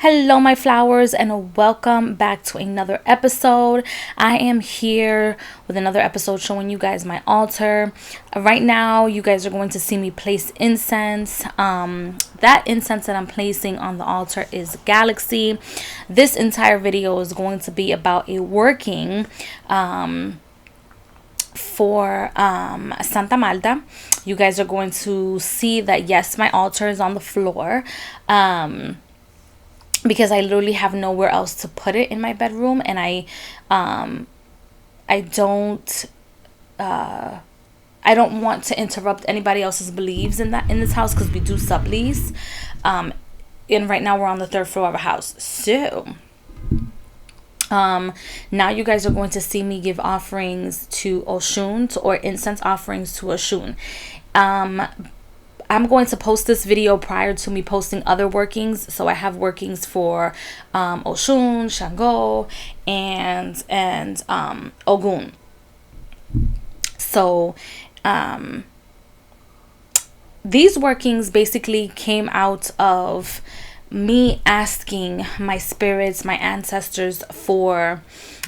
Hello, my flowers, and welcome back to another episode. I am here with another episode showing you guys my altar. Right now, you guys are going to see me place incense. That incense that I'm placing on the altar is Galaxy. This entire video is going to be about a working for Santa Malta. You guys are going to see that, yes, my altar is on the floor. Because I literally have nowhere else to put it in my bedroom, and I don't want to interrupt anybody else's beliefs in this house, because we do sublease, and right now we're on the third floor of a house. So now you guys are going to see me give offerings to Oshun, or incense offerings to Oshun. I'm going to post this video prior to me posting other workings. So I have workings for Oshun, Shango, and Ogun. So these workings basically came out of me asking my spirits, my ancestors, for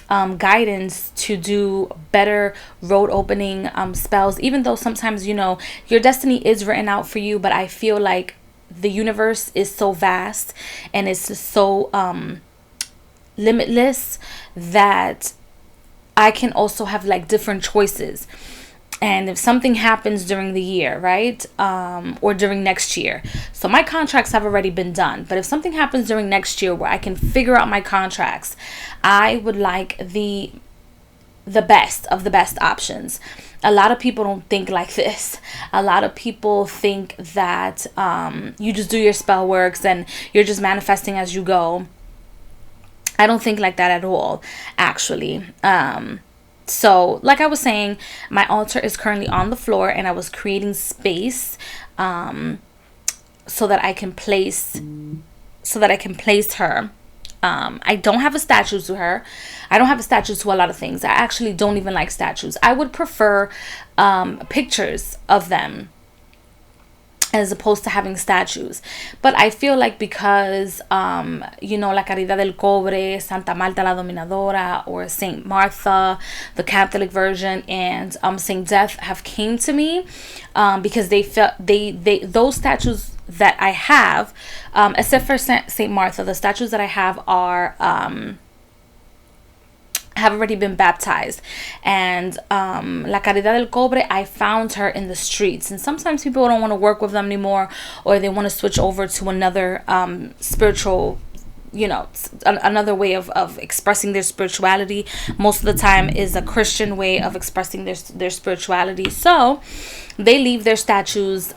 guidance to do better road opening spells, even though sometimes, your destiny is written out for you, but I feel like the universe is so vast and it's so limitless that I can also have like different choices. And if something happens during the year, right, or during next year, so my contracts have already been done, but if something happens during next year where I can figure out my contracts, I would like the best of the best options. A lot of people don't think like this. A lot of people think that you just do your spell works and you're just manifesting as you go. I don't think like that at all, actually. So like I was saying, my altar is currently on the floor, and I was creating space so that I can place her. I don't have a statue to her. I don't have a statue to a lot of things. I actually don't even like statues. I would prefer pictures of them as opposed to having statues. But I feel like because La Caridad del Cobre, Santa Marta la Dominadora, or Saint Martha, the Catholic version, and Saint Death have came to me, because they felt those statues that I have, except for Saint Martha, the statues that I have are have already been baptized. And La Caridad del Cobre, I found her in the streets, and sometimes people don't want to work with them anymore, or they want to switch over to another spiritual, another way of expressing their spirituality. Most of the time is a Christian way of expressing their spirituality, so they leave their statues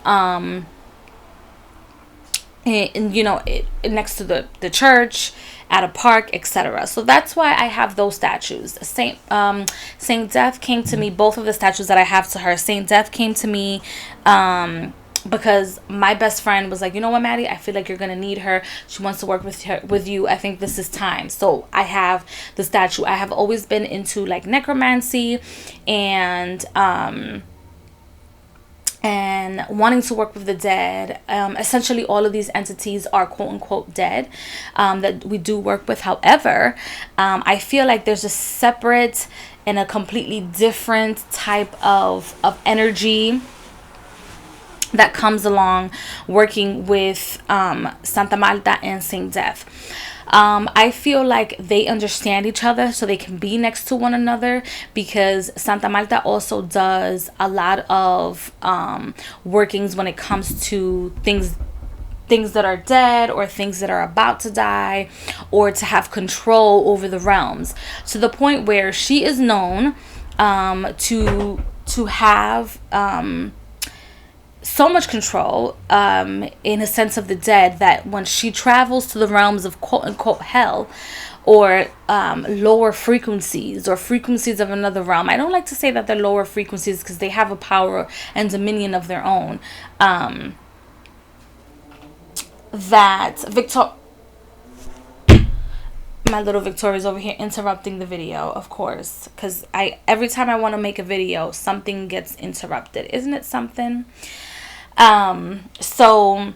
next to the church, at a park, etc. So that's why I have those statues. Saint Death came to me. Both of the statues that I have to her, Saint Death came to me because my best friend was like, you know what, Maddie, I feel like you're gonna need her. She wants to work with you. I think this is time. So I have the statue. I have always been into like necromancy and wanting to work with the dead. Essentially all of these entities are quote unquote dead, that we do work with. However, I feel like there's a separate and a completely different type of energy that comes along working with Santa Marta and Saint Death. I feel like they understand each other, so they can be next to one another, because Santa Marta also does a lot of workings when it comes to things that are dead, or things that are about to die, or to have control over the realms, to the point where she is known to have so much control in a sense of the dead, that when she travels to the realms of quote unquote hell, or lower frequencies, or frequencies of another realm. I don't like to say that they're lower frequencies, because they have a power and dominion of their own. My little Victoria's over here interrupting the video, of course, because every time I want to make a video, something gets interrupted. Isn't it something? So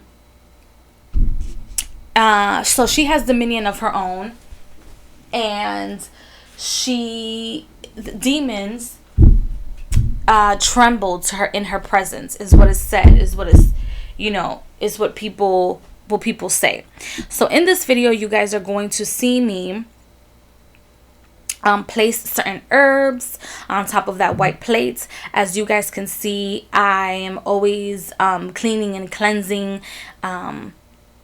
So she has dominion of her own, and the demons trembled to her in her presence, is what is said, is what is, is what people say. So in this video, you guys are going to see me place certain herbs on top of that white plate. As you guys can see, I am always cleaning and cleansing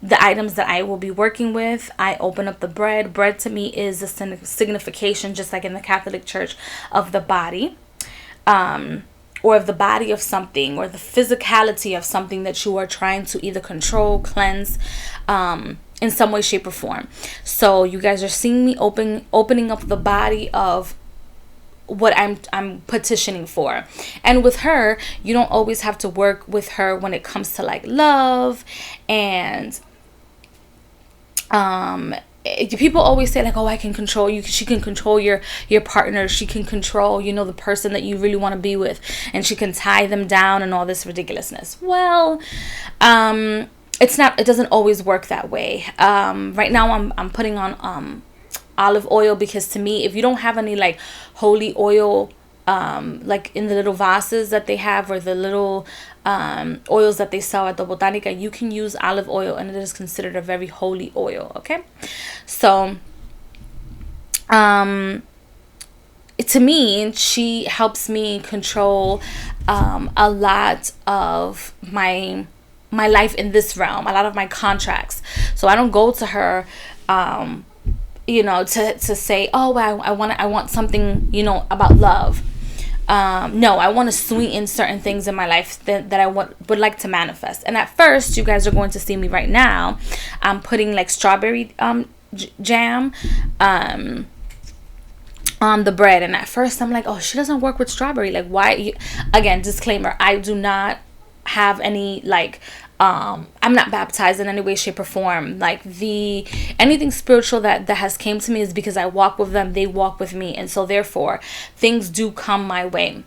the items that I will be working with. I open up the bread. Bread to me is a signification, just like in the Catholic Church, of the body, or of the body of something, or the physicality of something that you are trying to either control, cleanse, in some way, shape, or form. So you guys are seeing me opening up the body of what I'm petitioning for. And with her, you don't always have to work with her when it comes to like love and people always say like, oh, I can control you. She can control your partner. She can control, the person that you really want to be with, and she can tie them down and all this ridiculousness. Well, it doesn't always work that way. Right now I'm putting on olive oil, because to me, if you don't have any like holy oil, like in the little vases that they have, or the little oils that they sell at the Botanica, you can use olive oil, and it is considered a very holy oil. Okay, so to me, she helps me control a lot of my life in this realm, a lot of my contracts. So I don't go to her to say, oh, I want something, about love. No, I want to sweeten certain things in my life that I would like to manifest. And at first, you guys are going to see me right now, I'm putting like strawberry jam on the bread. And at first I'm like, oh, she doesn't work with strawberry. Like, why? Again, disclaimer, I do not have any like I'm not baptized in any way, shape, or form. Like anything spiritual that has came to me is because I walk with them, they walk with me, and so therefore things do come my way.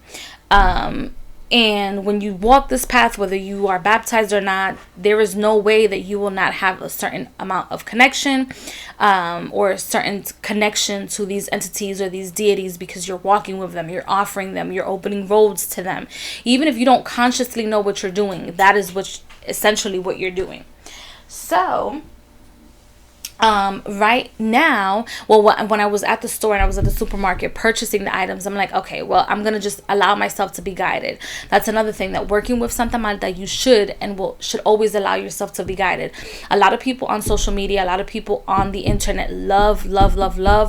And when you walk this path, whether you are baptized or not, there is no way that you will not have a certain amount of connection, or a certain connection to these entities or these deities, because you're walking with them, you're offering them, you're opening roads to them. Even if you don't consciously know what you're doing, that is essentially what you're doing. So right now, well, when I was at the store and I was at the supermarket purchasing the items, I'm like, okay, well, I'm gonna just allow myself to be guided. That's another thing, that working with Santa Marta, you should always allow yourself to be guided. A lot of people on social media, a lot of people on the internet love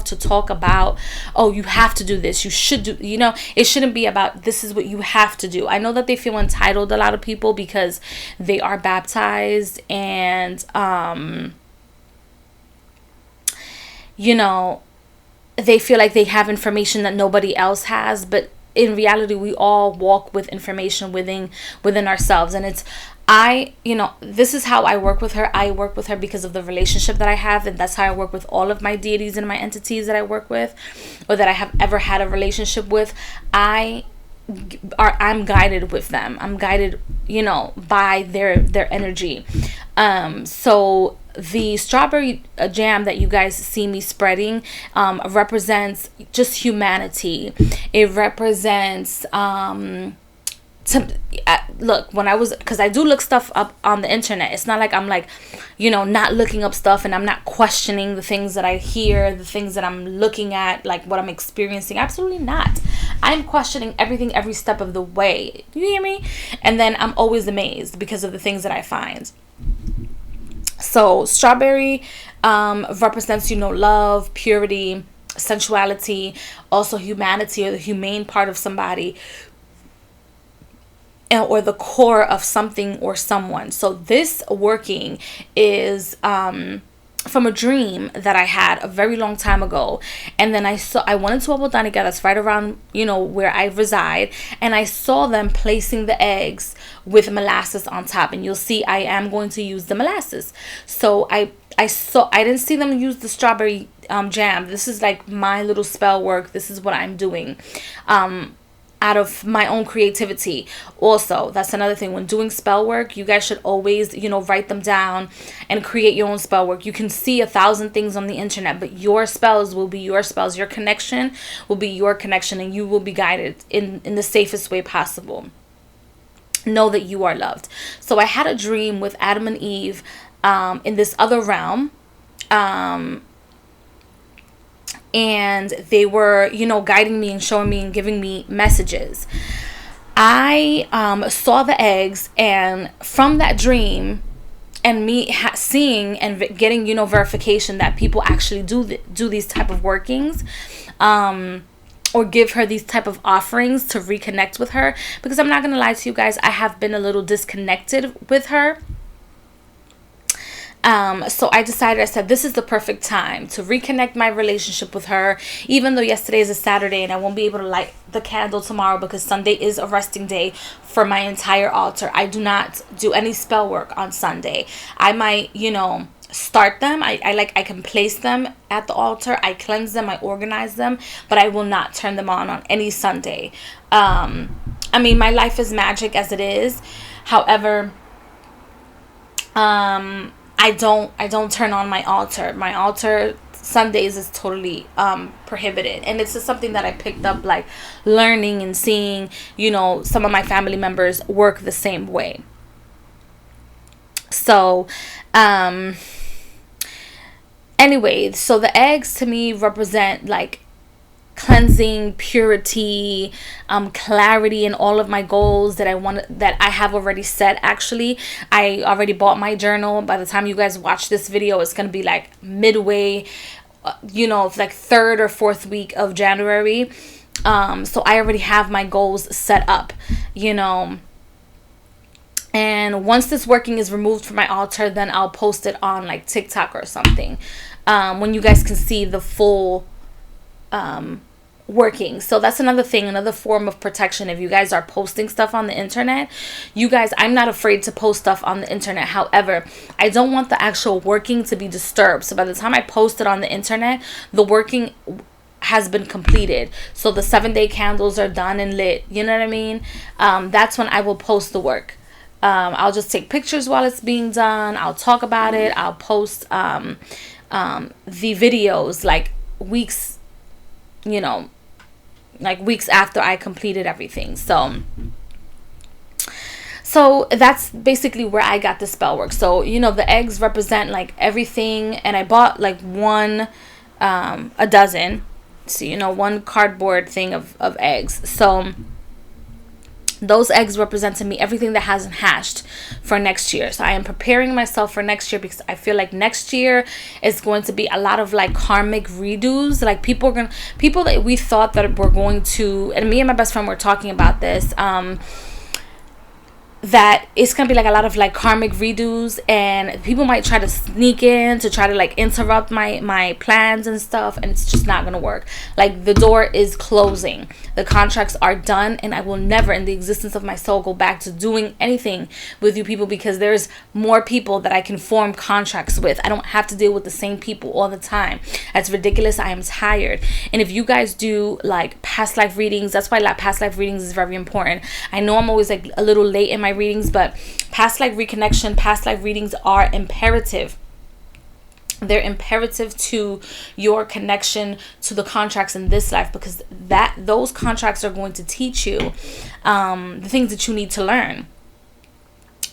to talk about, oh, you have to do this, you should do, it shouldn't be about this is what you have to do. I know that they feel entitled, a lot of people, because they are baptized, and they feel like they have information that nobody else has. But in reality, we all walk with information within ourselves. And this is how I work with her. I work with her because of the relationship that I have, and that's how I work with all of my deities and my entities that I work with, or that I have ever had a relationship with. I'm guided with them. I'm guided, by their energy. So the strawberry jam that you guys see me spreading represents just humanity. It represents look, because I do look stuff up on the internet. It's not like I'm like, not looking up stuff and I'm not questioning the things that I hear, the things that I'm looking at, like what I'm experiencing. Absolutely not. I'm questioning everything every step of the way. You hear me? And then I'm always amazed because of the things that I find. So strawberry represents, love, purity, sensuality, also humanity, or the humane part of somebody, or the core of something or someone. So this working is from a dream that I had a very long time ago. And then I went into a botanica that's right around, where I reside. And I saw them placing the eggs with molasses on top. And you'll see I am going to use the molasses. So I didn't see them use the strawberry jam. This is like my little spell work. This is what I'm doing. out of my own creativity. Also, that's another thing. When doing spell work, you guys should always, write them down and create your own spell work. You can see 1,000 things on the internet, but your spells will be your spells. Your connection will be your connection, and you will be guided in the safest way possible. Know that you are loved. So I had a dream with Adam and Eve in this other realm. And they were, guiding me and showing me and giving me messages. I saw the eggs, and from that dream and me seeing and getting, verification that people actually do these type of workings, or give her these type of offerings to reconnect with her. Because I'm not going to lie to you guys, I have been a little disconnected with her. So I said, this is the perfect time to reconnect my relationship with her, even though yesterday is a Saturday and I won't be able to light the candle tomorrow because Sunday is a resting day for my entire altar. I do not do any spell work on Sunday. I might, start them. I can place them at the altar. I cleanse them. I organize them, but I will not turn them on any Sunday. My life is magic as it is. However, I don't turn on my altar. My altar Sundays is totally prohibited. And it's just something that I picked up, like learning and seeing, some of my family members work the same way. So, anyway, so the eggs to me represent like cleansing, purity, clarity in all of my goals that I have already set. Actually, I already bought my journal. By the time you guys watch this video, it's going to be like midway, like 3rd or 4th week of January. So I already have my goals set up, and once this working is removed from my altar, then I'll post it on like TikTok or something, when you guys can see the full working. So that's another thing, another form of protection. If you guys are posting stuff on the internet, you guys, I'm not afraid to post stuff on the internet. However, I don't want the actual working to be disturbed. So by the time I post it on the internet, the working has been completed. So the 7-day candles are done and lit. You know what I mean? That's when I will post the work. I'll just take pictures while it's being done. I'll talk about it. I'll post the videos like weeks, like weeks after I completed everything. So that's basically where I got the spell work. So, the eggs represent like everything. And I bought like a dozen. So, one cardboard thing of eggs. So those eggs represent to me everything that hasn't hatched for next year. So I am preparing myself for next year because I feel like next year is going to be a lot of like karmic redos. Like people that we thought that were going to, and me and my best friend were talking about this, that it's gonna be like a lot of like karmic redos, and people might try to sneak in to try to like interrupt my plans and stuff, and it's just not gonna work. Like the door is closing, the contracts are done, and I will never in the existence of my soul go back to doing anything with you people, because there's more people that I can form contracts with. I don't have to deal with the same people all the time. That's ridiculous. I am tired. And if you guys do like past life readings, that's why like past life readings is very important. I know I'm always like a little late in my readings, but past life reconnection, past life readings are imperative. They're imperative to your connection to the contracts in this life, because those contracts are going to teach you the things that you need to learn.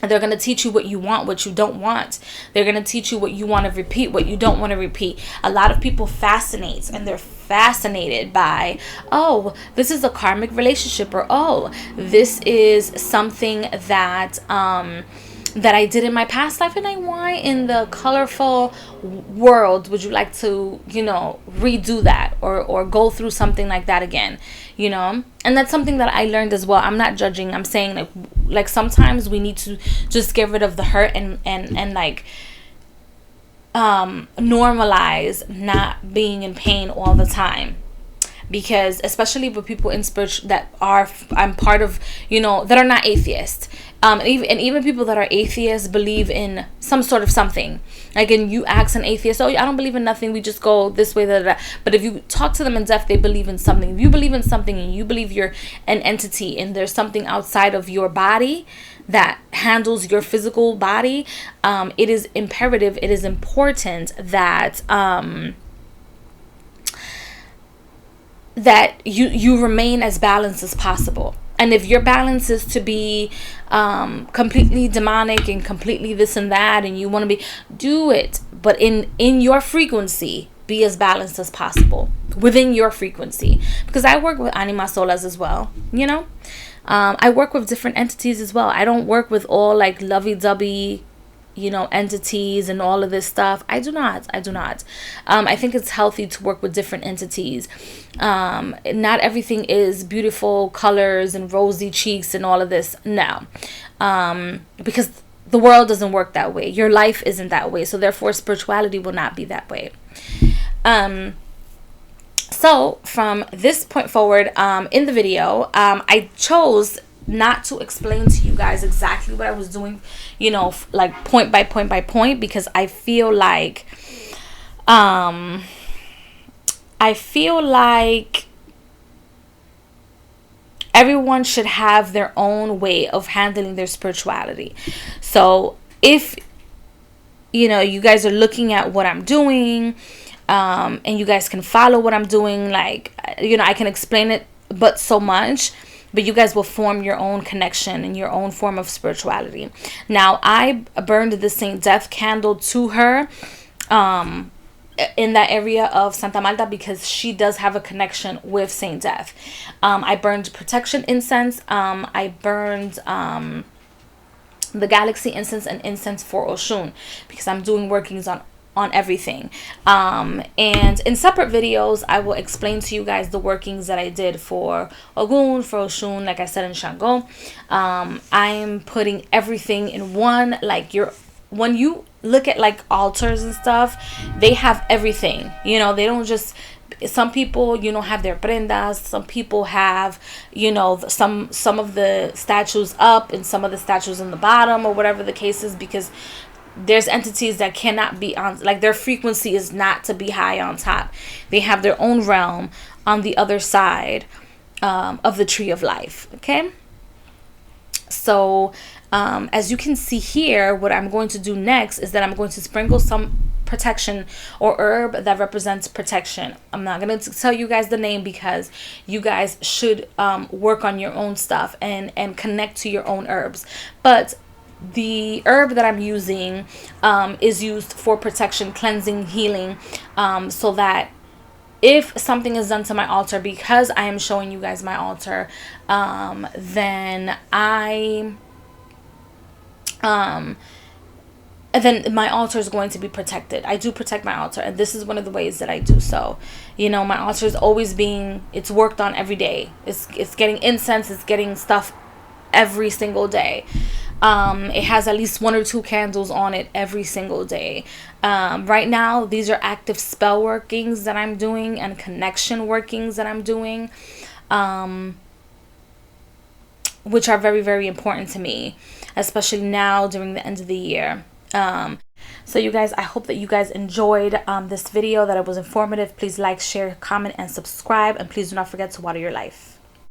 They're going to teach you what you want, what you don't want. They're going to teach you what you want to repeat, what you don't want to repeat. A lot of people fascinate, and they're fascinated by, oh, this is a karmic relationship, or oh, this is something that that I did in my past life, and why in the colorful world would you like to, redo that or go through something like that again, And that's something that I learned as well. I'm not judging. I'm saying like sometimes we need to just get rid of the hurt and like normalize not being in pain all the time. because especially with people in spiritual that are, I'm part of, that are not atheists. And even people that are atheists believe in some sort of something. Like, and you ask an atheist, oh, I don't believe in nothing, we just go this way, da, da, da. But if you talk to them in depth, they believe in something. If you believe in something and you believe you're an entity and there's something outside of your body that handles your physical body, it is imperative, it is important that that you remain as balanced as possible. And if your balance is to be completely demonic and completely this and that, and you want to be, do it. But in your frequency, be as balanced as possible within your frequency. Because I work with anima solas as well, I work with different entities as well. I don't work with all like lovey-dovey, entities and all of this stuff. I do not. I think it's healthy to work with different entities. Not everything is beautiful colors and rosy cheeks and all of this. No. Because the world doesn't work that way. Your life isn't that way. So therefore, spirituality will not be that way. So from this point forward, in the video, I chose not to explain to you guys exactly what I was doing, like point by point by point, because I feel like everyone should have their own way of handling their spirituality. So if you guys are looking at what I'm doing, and you guys can follow what I'm doing, like I can explain it but so much, but you guys will form your own connection and your own form of spirituality. Now, I burned the Saint Death candle to her in that area of Santa Marta, because she does have a connection with Saint Death. I burned protection incense. I burned the galaxy incense and incense for Oshun, because I'm doing workings on everything. And in separate videos, I will explain to you guys the workings that I did for Ogun, for Oshun, like I said, in Shango. I'm putting everything in one. Like, when you look at like altars and stuff, they have everything. They don't just, some people, have their prendas. Some people have, some of the statues up and some of the statues in the bottom, or whatever the case is, because there's entities that cannot be on, like, their frequency is not to be high on top. They have their own realm on the other side of the tree of life. Okay, so as you can see here, what I'm going to do next is that I'm going to sprinkle some protection or herb that represents protection. I'm not going to tell you guys the name, because you guys should work on your own stuff and connect to your own herbs. But the herb that I'm using is used for protection, cleansing, healing, so that if something is done to my altar, because I am showing you guys my altar, then my altar is going to be protected. I do protect my altar, and this is one of the ways that I do so. My altar is always it's worked on every day. It's getting incense, it's getting stuff every single day. It has at least 1 or 2 candles on it every single day. Right now, these are active spell workings that I'm doing and connection workings that I'm doing, which are very, very important to me, especially now during the end of the year. So you guys, I hope that you guys enjoyed this video, that it was informative. Please like, share, comment, and subscribe, and please do not forget to water your life.